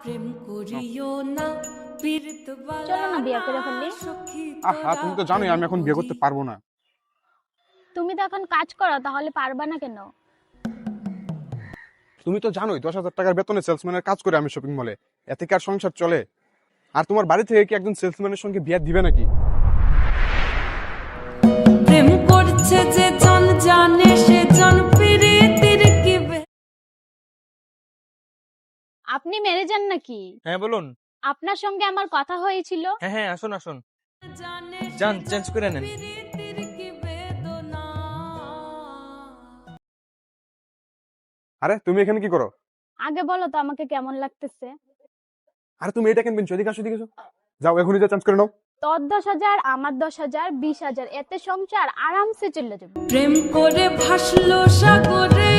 চলো না বিয়ে করে ফেললি। আহা, তুমি তো জানোই আমি এখন বিয়ে করতে পারবো না। তুমি তো এখন কাজ করো, তাহলে পারবা না কেন? তুমি তো জানোই 10,000 টাকার বেতনে সেলসম্যানের কাজ করে আমি শপিং মলে, এতে কি আর সংসার চলে? আর তোমার বাড়ি থেকে কি একজন সেলসম্যানের সঙ্গে বিয়ে দিবে নাকি? প্রেম করছে যে জন জানে সে জন প্রীতির কি আপনি ম্যানেজার নাকি? হ্যাঁ বলুন। আপনার সঙ্গে আমার কথা হয়েছিল। হ্যাঁ হ্যাঁ, আসুন আসুন, জানে যান চেঞ্জ করে নেন। প্রীতির কি বেদনা। আরে তুমি এখানে কি করো? আগে বলো তো আমাকে কেমন লাগতেছে। আরে তুমি এটা কেন কিনছো? এদিকে আসো, এদিকে আসো। যাও এখনই যা চেঞ্জ করে নাও। তোর 10,000 আমার 10,000 20,000 এতে সংসার আরামসে চলে যাবে। প্রেম করে ভাসলো সাগরে